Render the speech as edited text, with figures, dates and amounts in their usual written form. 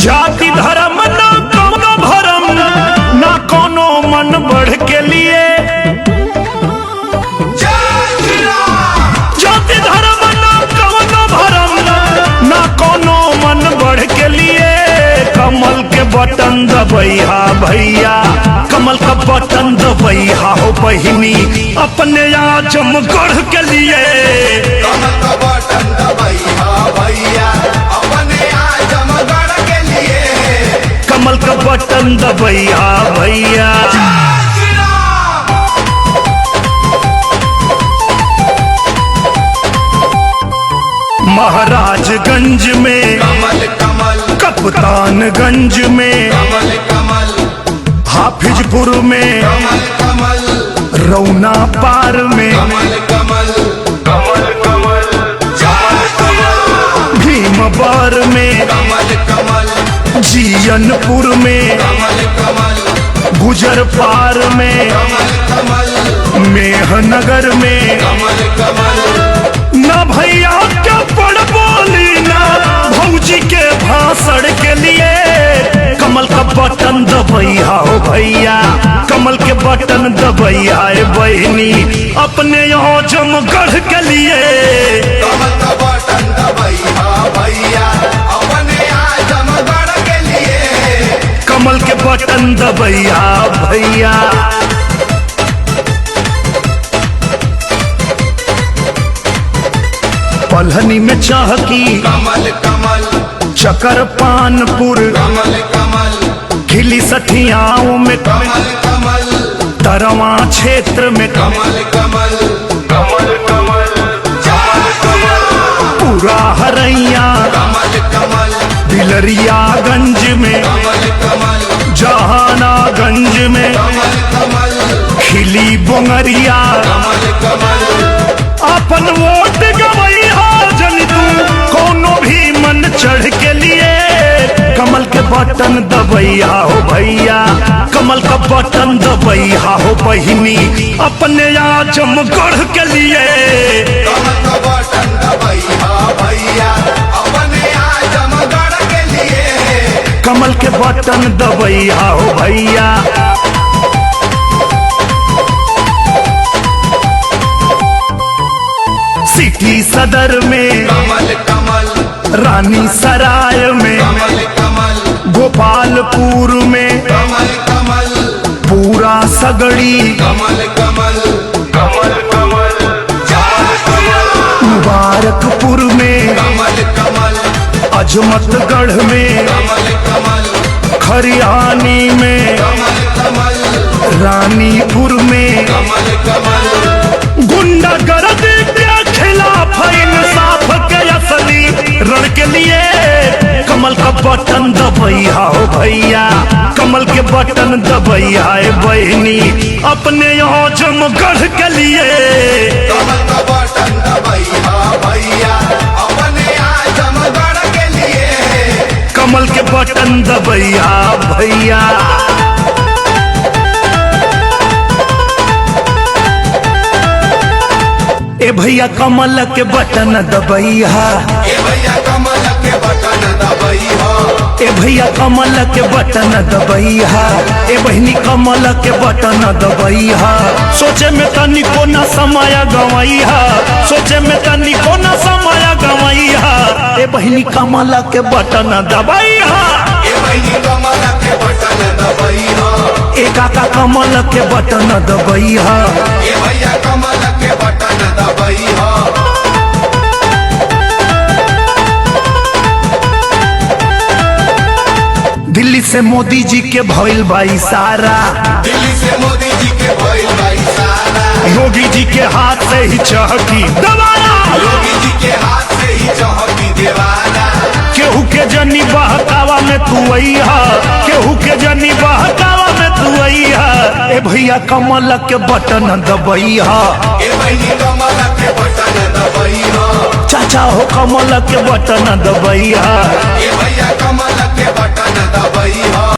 जाति धर्म ना कोनो भरम ना कोनो मन बढ़ के लिए। जाति धर्म ना कोनो भरम ना कोनो मन बढ़ के लिए। कमल के बटन दबैया भैया, कमल का बटन दबैया हो बहिनी अपने आजमगढ़ के लिए। कमल का बटन दबैया भैया अपने आजमगढ़ के लिए। कमल का बटन दबैया भैया। महाराजगंज में कमल कमल, कप्तानगंज में कमल कमल, हाफिजपुर में कमल कमल, रौना पार में कमल कमल, कमल कमल, भीमबार में कमल कमल, जियनपुर में कमल कमल, गुजर पार में कमल कमल, मेहनगर में कमल कमल। ना भैया क्या पड़ बोली ना भौजी के भाषण के लिए। कमल का बटन दबैया हो भैया, कमल के बटन दबैया बहिनी अपने आजमगढ़ के लिए। कमल का बटन दबैया भैया अपने आजमगढ़ के लिए। कमल के बटन दबैया भैया। पलहनी में चाहकी कमल कमल, चकर पानपुर कमल कमल, खिली सठियाओं में कमल कमल, तरवा क्षेत्र में कमल कमल, कमल कमल, कमल कमल, पूरा हरैया कमल कमल, बिलरियागंज में कमल कमल, जहानागंज में कमल कमल, खिली बोंगरिया। कमल कमल। अपन वोट गवैया जन तू कोनो भी मन चढ़ के लिए। कमल के बटन दबैया हो भैया, कमल का बटन दबैया हो बहिनी अपने आजमगढ़ के लिए। कमल का बटन दबैया भैया अपने आजमगढ़ के लिए। कमल के बटन दबैया हो भैया। सिटी सदर में कमल कमल, रानी सराय में कमल कमल, गोपालपुर में कमल कमल, पूरा सगड़ी कमल कमल, कमल कमल, मुबारकपुर में कमल कमल, अजमतगढ़ में कमल कमल, खरियानी में कमल कमल, रानीपुर में कमल कमल। गुंडागर्दी के खिलाफ इंसाफ के असली रण के लिए। कमल का बटन दबैया हो भैया, कमल के बटन दबैया बहिनी अपने आजमगढ़ के लिए। कमल का बटन दबैया भैया अपने आजमगढ़ के लिए। कमल के बटन दबैया भैया। ए भैया कमल के बटन दबैया। ए भैया कमल के बटन दबैया। ए भैया कमल के बटन दबैया। ए बहिनी कमल के बटन दबैया। सोचे में तनिको न समय गवैया, सोचे में तनिको न समय गवैया। ए बहिनी कमल के बटन दबैया। ए बहिनी कमल के बटन दबैया। ए काका कमल के बटन दबैया। ए भैया कमल के बटन दबैया। दिल्ली से मोदी जी के भइल बा इशारा, दिल्ली से मोदी जी के भइल बा इशारा। योगी जी के हाथ से ही चहकी दबारा। योगी जी के हाथ से ही चहकी देवारा। केहू के जनी बहकावा में तू अइहा, केहू के जनी बहकावा में तू अइहा। ए भैया कमल के बटन दबैया। ए बहिनी कमल के बटन दबैया। चाचा हो कमल के बटन दबैया। ए भैया कमल के बटन दबैया।